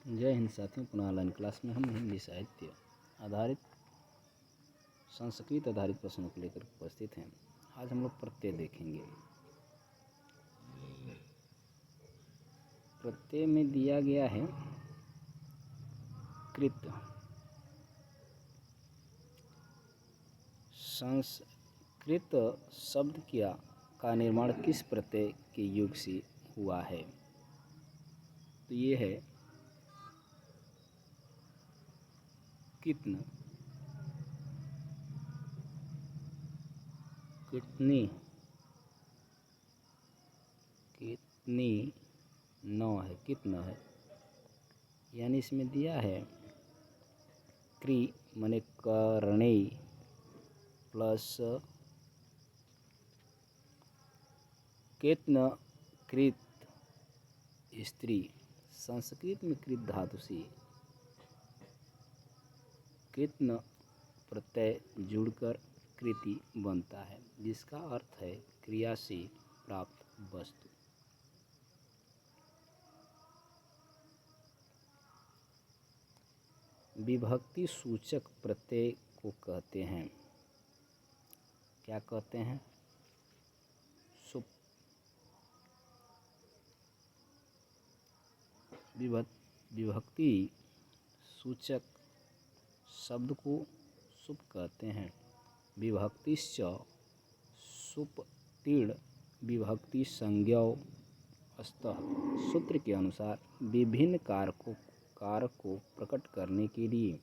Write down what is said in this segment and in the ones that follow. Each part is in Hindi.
जय हिंद साथियों, पुनः ऑनलाइन क्लास में हम हिंदी साहित्य आधारित संस्कृत आधारित प्रश्नों को लेकर उपस्थित हैं। आज हम लोग प्रत्यय देखेंगे। प्रत्यय में दिया गया है कृत। संस्कृत शब्द का निर्माण किस प्रत्यय के युग से हुआ है? तो ये है कित्न, कितनी, कितनी नौ है, कितना है, यानी इसमें दिया है क्री माने करणे प्लस कितन कृत स्त्री। संस्कृत में कृत धातु से कितन प्रत्यय जुड़कर कृति बनता है, जिसका अर्थ है क्रिया से प्राप्त वस्तु। विभक्ति सूचक प्रत्यय को कहते हैं, क्या कहते हैं? सुप। विभक्ति सूचक शब्द को सुप कहते हैं। विभक्तिश्च सुप तीर्ण विभक्ति संज्ञौ अस्तः। सूत्र के अनुसार विभिन्न कारक को प्रकट करने के लिए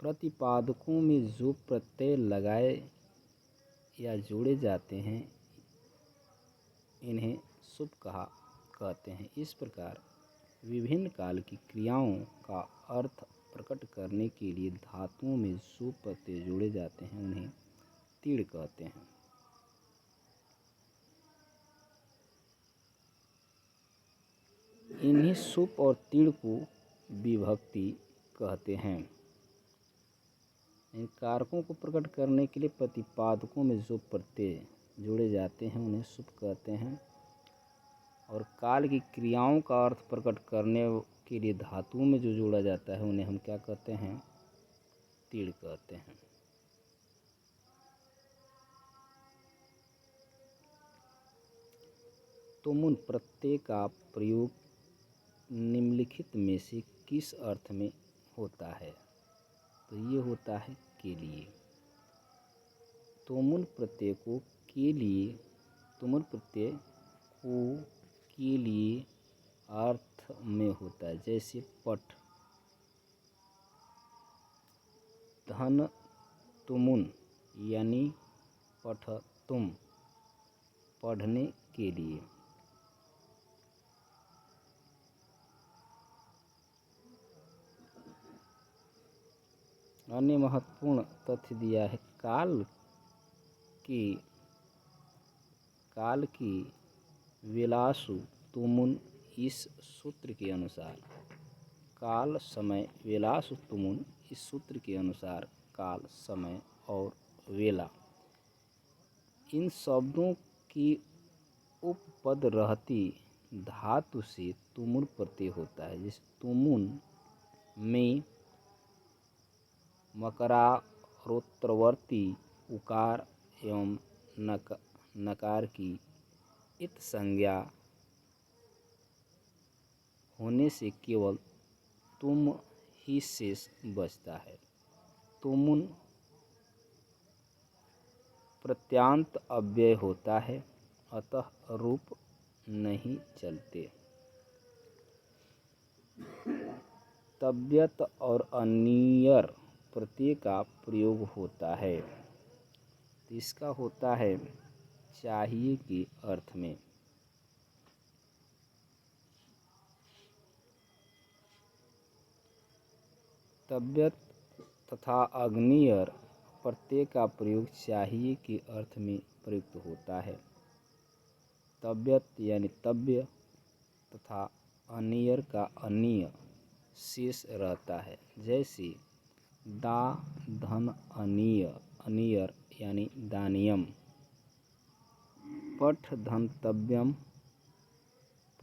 प्रतिपादकों में जो प्रत्यय लगाए या जोड़े जाते हैं, इन्हें सुप कहते हैं। इस प्रकार विभिन्न काल की क्रियाओं का अर्थ प्रकट करने के लिए धातुओं में जो प्रत्यय जोड़े जाते हैं, उन्हें तीढ़ कहते हैं। इन्हीं सुप और तीढ़ को विभक्ति कहते हैं। इन कारकों को प्रकट करने के लिए प्रतिपादकों में जो प्रत्यय जोड़े जाते हैं, उन्हें सुप कहते हैं। और काल की क्रियाओं का अर्थ प्रकट करने के लिए धातुओं में जो जोड़ा जाता है, उन्हें हम क्या कहते हैं? तीढ़ कहते हैं। तुमुन प्रत्यय का प्रयोग निम्नलिखित में से किस अर्थ में होता है? तो ये होता है के लिए। तुमुन प्रत्यय को के लिए, तुमुन प्रत्यय को के लिए अर्थ में होता है, जैसे पठ, धन तुमुन यानी पठ तुम, पढ़ने के लिए। अन्य महत्वपूर्ण तथ्य दिया है काल की विलासु तुमुन। इस सूत्र के अनुसार काल समय विलासु तुमुन, इस सूत्र के अनुसार काल समय और वेला इन शब्दों की उपपद रहती धातु से तुमुन प्रत्यय होता है। जिस तुमुन में मकरारोत्तरवर्ती उकार एवं नकार की इत संज्ञा होने से केवल तुम ही शेष बचता है। तुमुन प्रत्यांत अव्यय होता है, अतः रूप नहीं चलते। तव्यत और अनियर प्रत्यय का प्रयोग होता है, इसका होता है चाहिए के अर्थ में। तव्यत तथा अग्नियर प्रत्यय का प्रयोग चाहिए के अर्थ में प्रयुक्त होता है। तव्यत यानी तव्य तथा अनियर का अनीय शेष रहता है, जैसे दा धन अनीय, अनियर यानी दानियम। पठ धन तव्यम,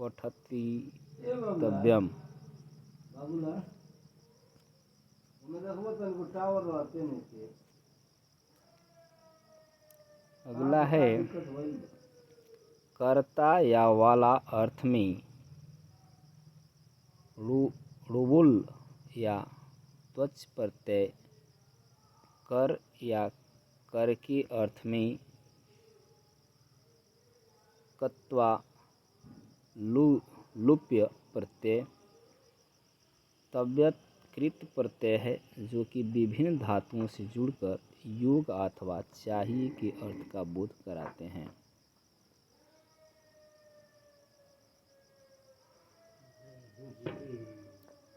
पठितव्यम्। अगला है कर्ता या वाला अर्थ में रुबुल या त्वच प्रत्यय, कर या कर के अर्थ में कत्वा लुप्य प्रत्यय, तव्यत कृत प्रत्यय है जो कि विभिन्न धातुओं से जुड़कर योग अथवा चाहिए के अर्थ का बोध कराते हैं।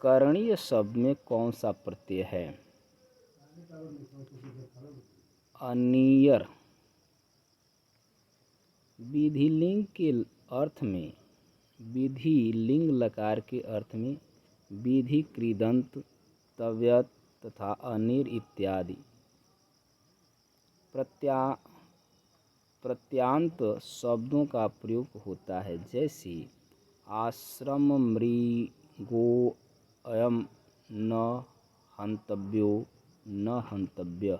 करणीय शब्द में कौन सा प्रत्यय है? अनियर। विधिलिंग के अर्थ में विधि लिंग लकार के अर्थ में विधि कृदंत, तव्यत तथा अनिर इत्यादि प्रत्यांत शब्दों का प्रयोग होता है, जैसे आश्रम मृगो अयम न हंतव्यो न हंतव्य।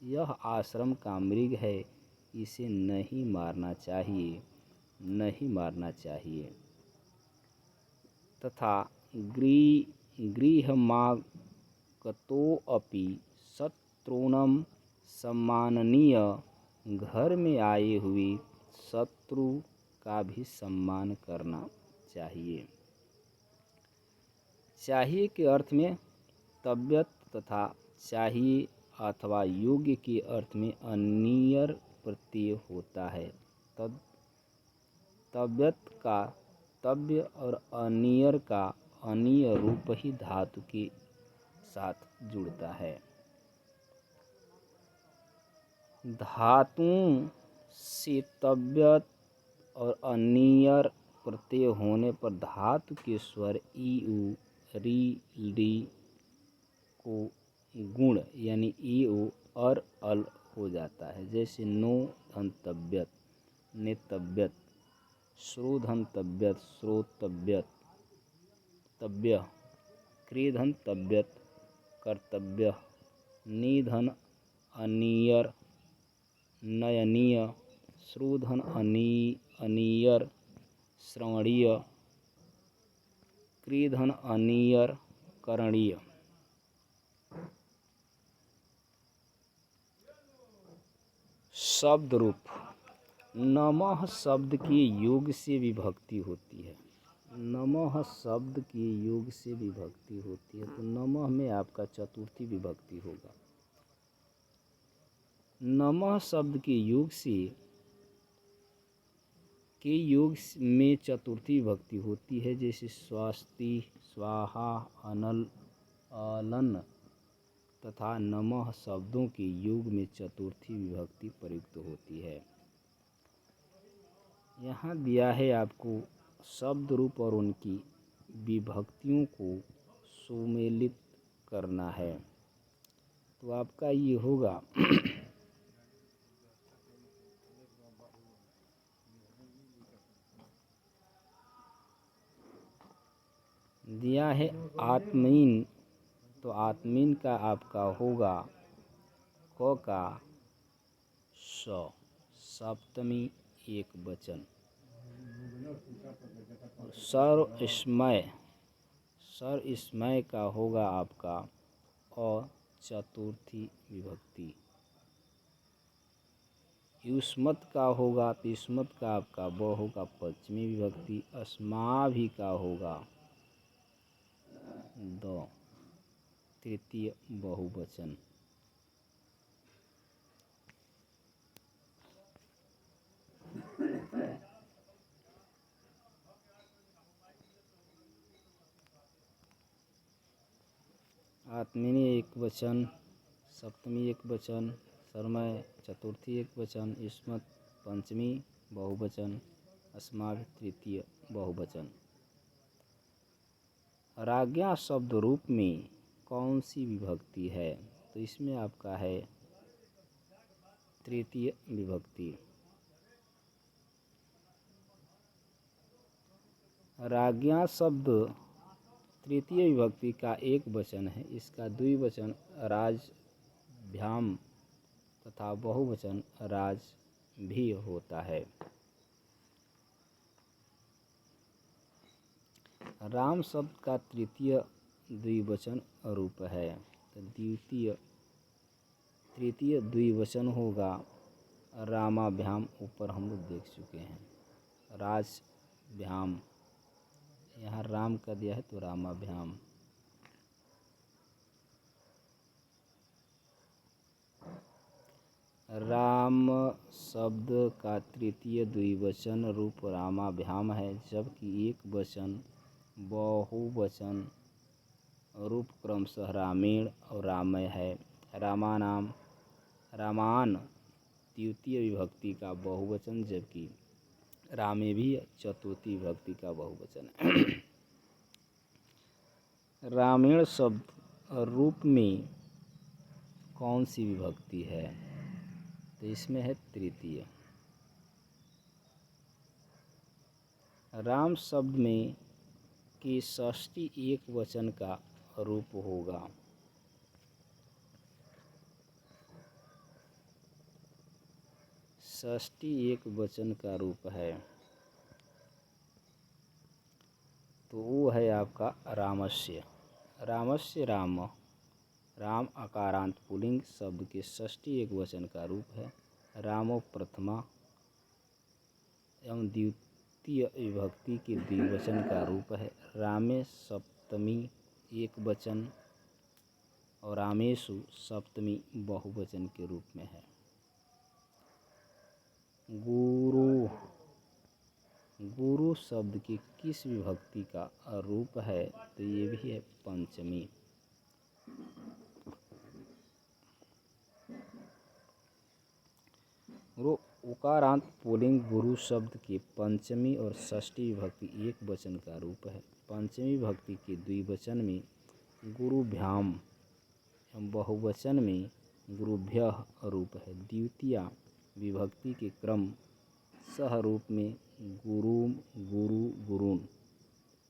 यह आश्रम का मृग है, इसे नहीं मारना चाहिए, नहीं मारना चाहिए। तथा गृहमागतोऽपि शत्रूणं सम्माननीय। घर में आए हुए शत्रु का भी सम्मान करना चाहिए। चाहिए के अर्थ में तव्यत तथा चाहिए अथवा योग्य के अर्थ में अनियर प्रत्यय होता है। तव्यत का तव्य और अनियर का अनीय रूप ही धातु के साथ जुड़ता है। धातुओं से तव्यत और अनियर प्रत्यय होने पर धातु के स्वर ई, उ, री, ली को गुण यानी ई, उ और अल हो जाता है, जैसे नो धंतव्यत, नेतव्यत, श्रोधंतव्यत, श्रोतव्यत, तव्य, क्रीधंतव्यत, कर्तव्य, निधन अनियर, नयनीय, श्रोधन अनियर, श्रवणीय, क्रीधन अनियर, करणीय। शब्द रूप। नमः शब्द की योग से विभक्ति होती है। नमः शब्द की योग से विभक्ति होती है, तो नमः में आपका चतुर्थी विभक्ति होगा। नमः शब्द के योग में चतुर्थी विभक्ति होती है, जैसे स्वस्ति, स्वाहा, अनल, अलन तथा नमः शब्दों के योग में चतुर्थी विभक्ति प्रयुक्त होती है। यहाँ दिया है आपको शब्द रूप और उनकी विभक्तियों को सुमेलित करना है, तो आपका ये होगा दिया है आत्मीन, तो आत्मीन का आपका होगा क का स, सप्तमी एक वचन। सर्वस्मय का होगा आपका अ चतुर्थी विभक्ति। युष्मत का होगा, तो युष्मत का आपका ब होगा पंचमी विभक्ति। अस्माभि का होगा द तृतीय बहुवचन। आत्मिनी एक वचन, सप्तमी एक वचन, सर्वमय चतुर्थी एक वचन, युष्मत पंचमी बहुवचन, अस्माभि तृतीय बहुवचन। राज्ञा शब्द रूप में कौन सी विभक्ति है? तो इसमें आपका है तृतीय विभक्ति। राज्ञा शब्द तृतीय विभक्ति का एक वचन है। इसका द्विवचन राजभ्याम तथा बहुवचन राज भी होता है। राम शब्द का तृतीय द्विवचन रूप है। तो तृतीय द्विवचन होगा रामाभ्याम। ऊपर हम लोग देख चुके हैं। राजभ्याम, यहाँ राम का दिया है तो रामाभ्याम। राम शब्द का तृतीय द्विवचन रूप रामाभ्याम है, जबकि एक वचन बहुवचन रूप क्रमशः रामेण और रामय है। रामान तृतीय विभक्ति का बहुवचन, जबकि रामे भी चतुर्थी विभक्ति का बहुवचन है। रामेण शब्द रूप में कौन सी विभक्ति है? तो इसमें है तृतीय। राम शब्द में की षष्ठी एक वचन का रूप होगा। षष्ठी एक वचन का रूप है, तो वो है आपका रामस्य। रामस्य राम, राम अकारांत पुल्लिंग शब्द के षष्ठी एक वचन का रूप है। रामो प्रथमा एवं द्वितीय विभक्ति के द्विवचन का रूप है। रामे सप्तमी एक वचन और रामेषु सप्तमी बहुवचन के रूप में है। गुरु शब्द की किस विभक्ति का रूप है? तो ये भी है पंचमी। उकारांत पुल्लिंग गुरु शब्द की पंचमी और षष्ठी विभक्ति एक वचन का रूप है। पंचमी विभक्ति के द्विवचन में गुरुभ्याम एवं बहुवचन में गुरुभ्यः रूप है। द्वितीय विभक्ति के क्रम सह रूप में गुरुम गुरु गुरुन।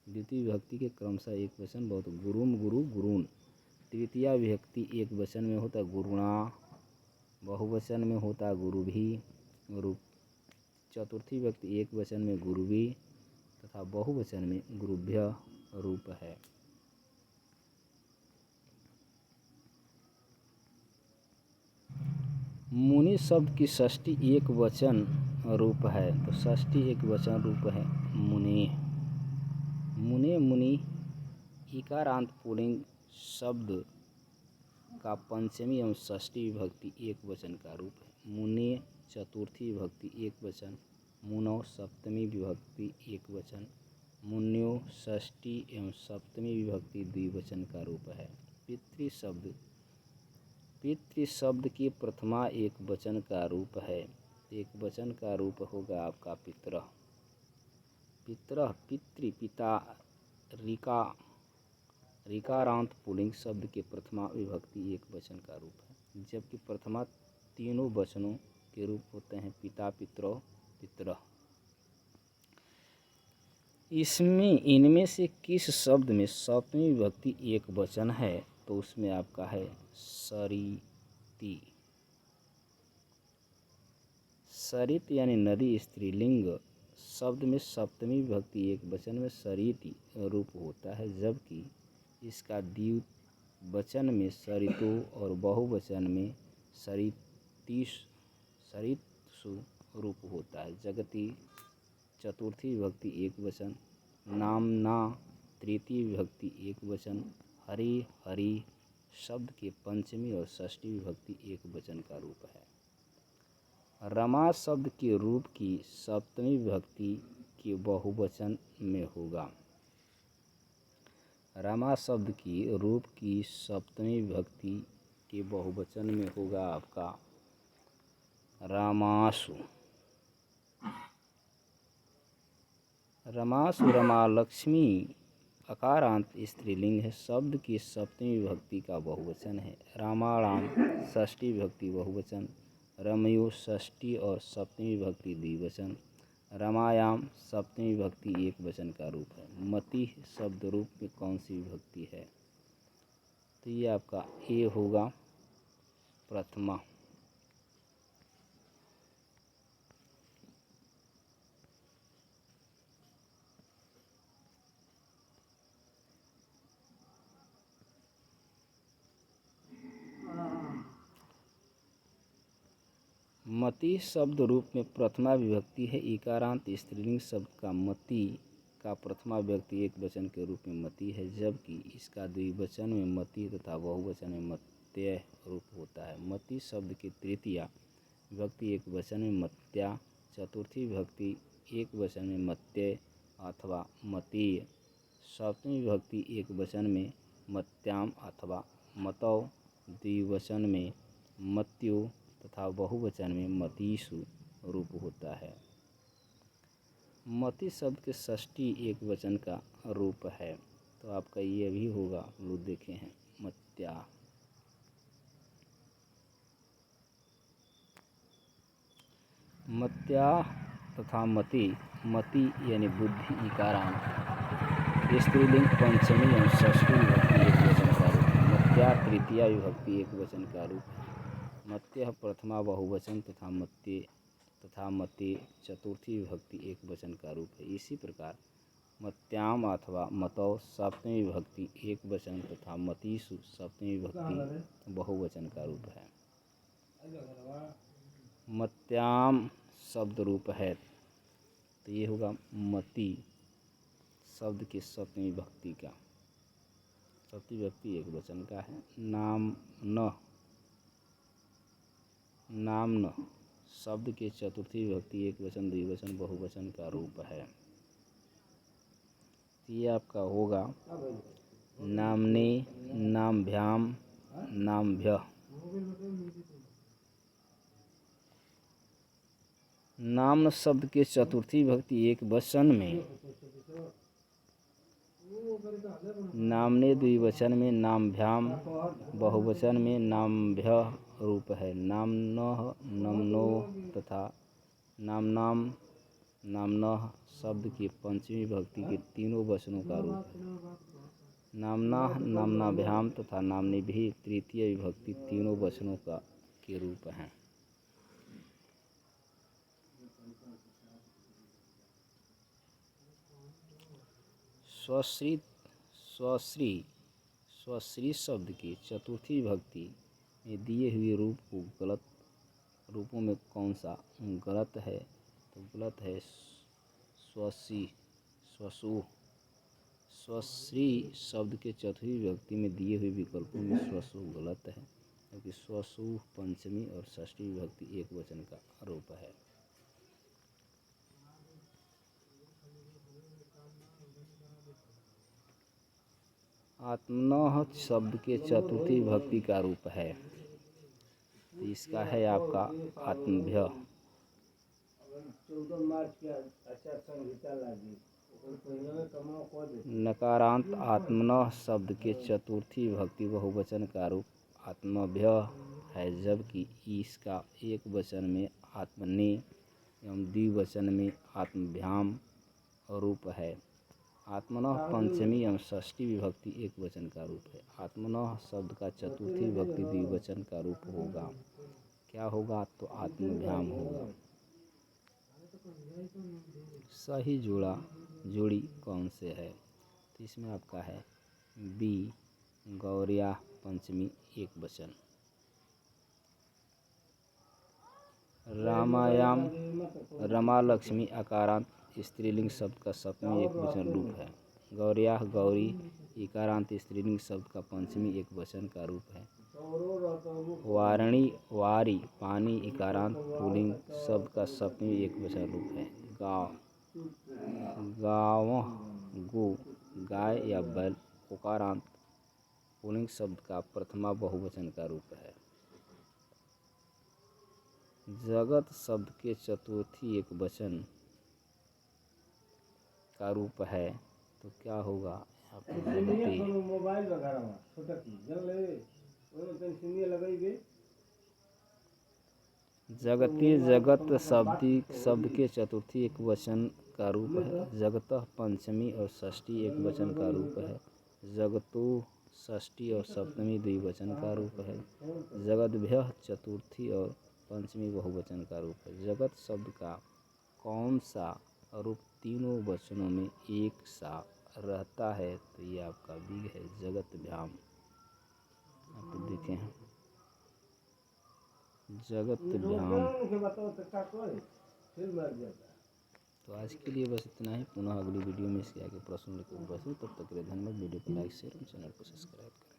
द्वितीय विभक्ति के क्रमशः एक वचन बहुत गुरुम गुरु गुरुन। तृतीया विभक्ति एक वचन में होता गुरुणा, बहुवचन में होता गुरुभी रूप। चतुर्थी विभक्ति एक वचन में गुरुवी तथा बहुवचन में गुरुभ्य रूप है। मुनि शब्द की षष्ठी एक वचन रूप है, तो षष्ठी एक वचन रूप है मुने। मुने मुनि इकारांत पुल्लिंग शब्द का पंचमी एवं षष्ठी विभक्ति एक वचन का रूप है। मुने चतुर्थी विभक्ति एक वचन, मुनौ सप्तमी विभक्ति एक वचन, मुन्यो षष्ठी एवं सप्तमी विभक्ति द्विवचन का रूप है। पितृ शब्द की प्रथमा एक वचन का रूप है। एक वचन का रूप होगा आपका पितरः। पितरः पितृ पिता ऋकारांत पुल्लिंग शब्द के प्रथमा विभक्ति एक वचन का रूप है, जबकि प्रथमा तीनों वचनों के रूप होते हैं पिता पितरौ पितरः। इनमें से किस शब्द में सप्तमी विभक्ति एक वचन है? तो उसमें आपका है सरिति। सरित यानी नदी स्त्रीलिंग शब्द में सप्तमी विभक्ति एक वचन में सरिति रूप होता है, जबकि इसका द्विवचन में सरितो और बहुवचन में सरित्सु रूप होता है। जगति चतुर्थी विभक्ति एक वचन, नामना तृतीय विभक्ति एक वचन, हरि हरि शब्द के पंचमी और षष्ठी विभक्ति एक वचन का रूप है। रमा शब्द के रूप की सप्तमी विभक्ति के बहुवचन में होगा। रमा शब्द की रूप की सप्तमी विभक्ति के बहुवचन में होगा आपका रामासु। रमासु रमालक्ष्मी अकारांत स्त्रीलिंग है, शब्द की सप्तमी विभक्ति का बहुवचन है। रामाराम षष्ठी विभक्ति बहुवचन, रमयो षष्ठी और सप्तमी विभक्ति द्विवचन, रमायाम सप्तमी विभक्ति एक वचन का रूप है। मति शब्द रूप में कौन सी विभक्ति है? तो ये आपका ए होगा प्रथमा। मति शब्द रूप में प्रथमा विभक्ति है। इकारांत स्त्रीलिंग शब्द का मति का प्रथमा विभक्ति एक वचन के रूप में मति है, जबकि इसका द्विवचन में मति तथा बहुवचन में मत्य रूप होता है। मति शब्द की तृतीया विभक्ति एक वचन में मत्या, चतुर्थी विभक्ति एक वचन में मत्य अथवा मतीय, सप्तमी विभक्ति एक वचन में मत्याम अथवा मतौ, द्विवचन में मत्यो तथा बहुवचन में मतीषु रूप होता है। मति शब्द के षष्ठी एक वचन का रूप है, तो आपका ये भी होगा, लोग देखे हैं मत्या। मत्या तथा मति, मति यानी बुद्धि इकारांत स्त्रीलिंग पंचमी एवं षष्ठी विभक्ति एक वचन का रूप है। मत्या तृतीया विभक्ति एक वचन का रूप है। मत्य प्रथमा बहुवचन तथा मते चतुर्थी विभक्ति एक वचन का रूप है। इसी प्रकार मत्याम अथवा मतौ सप्तमी विभक्ति एक वचन तथा मतीषु सप्तमी विभक्ति बहुवचन का रूप है। मत्याम शब्द रूप है, तो ये होगा मति शब्द की सप्तमी विभक्ति का। सप्तमी विभक्ति एक वचन का है। नाम न शब्द के चतुर्थी विभक्ति एक वचन द्विवचन बहुवचन का रूप है। ये आपका होगा नामने, नामभ्याम, नामभ्य। नाम शब्द के चतुर्थी विभक्ति एक वचन में नामने, द्विवचन में नामभ्याम, बहुवचन में नामभ्य रूप है। नामनः, नमनो तथा नामनाम, नामनः शब्द की पंचमी विभक्ति के तीनों वचनों का रूप है। नामनाः, नामनाभ्याम तथा नामनेभिः तृतीय विभक्ति तीनों वचनों का के रूप हैं। स्वश्री शब्द की चतुर्थी विभक्ति में दिए हुए रूप को गलत रूपों में कौन सा गलत है? तो गलत है स्वसी, स्वसु। स्वश्री शब्द के चौथी विभक्ति में दिए हुए विकल्पों में स्वसु गलत है, क्योंकि स्वसु पंचमी और षष्ठी विभक्ति एक वचन का रूप है। आत्मनः शब्द के चतुर्थी विभक्ति का रूप है, तो इसका है आपका आत्मभ्य। नकारांत आत्मनः शब्द के चतुर्थी विभक्ति बहुवचन का रूप आत्मभ्य है, जबकि इसका एक वचन में आत्मने एवं द्विवचन में आत्मभ्याम रूप है। आत्मनः पंचमी एवं षष्ठी विभक्ति एक वचन का रूप है। आत्मनः शब्द का चतुर्थी विभक्ति द्विवचन का रूप होगा। क्या होगा? तो आत्मभ्याम होगा। सही जोड़ी कौन से है? तो इसमें आपका है बी, गौरिया पंचमी एक वचन। रामायाम, रमा लक्ष्मी अकारांत स्त्रीलिंग शब्द का सप्तमी एक वचन रूप है। गौरिया, गौरी इकारांत स्त्रीलिंग शब्द का पंचमी एक वचन का रूप है। वारणी, वारी पानी इकारांत पुल्लिंग शब्द का सप्तमी एक वचन रूप है। गाँव, गाँवः गो गाय या बैल उकारांत पुल्लिंग शब्द का प्रथमा बहुवचन का रूप है। जगत शब्द के चतुर्थी एक वचन का रूप है, तो क्या होगा? जगति जगत शब्द के चतुर्थी एक वचन का रूप है। जगतः पंचमी और षष्ठी एक वचन का रूप है। जगतो षष्ठी और सप्तमी द्विवचन का रूप है। जगद्भ्यः चतुर्थी और पंचमी बहुवचन का रूप है। जगत शब्द का कौन सा रूप तीनों वचनों में एक सा रहता है? तो ये आपका बी है, जगतभ्याम। आप देखें जगतभ्याम। तो आज के लिए बस इतना ही। पुनः अगली वीडियो में इसके आगे प्रश्न लेकर उपस्थित। तब तक के लिए धन्यवाद। वीडियो को लाइक शेयर और चैनल को सब्सक्राइब करें।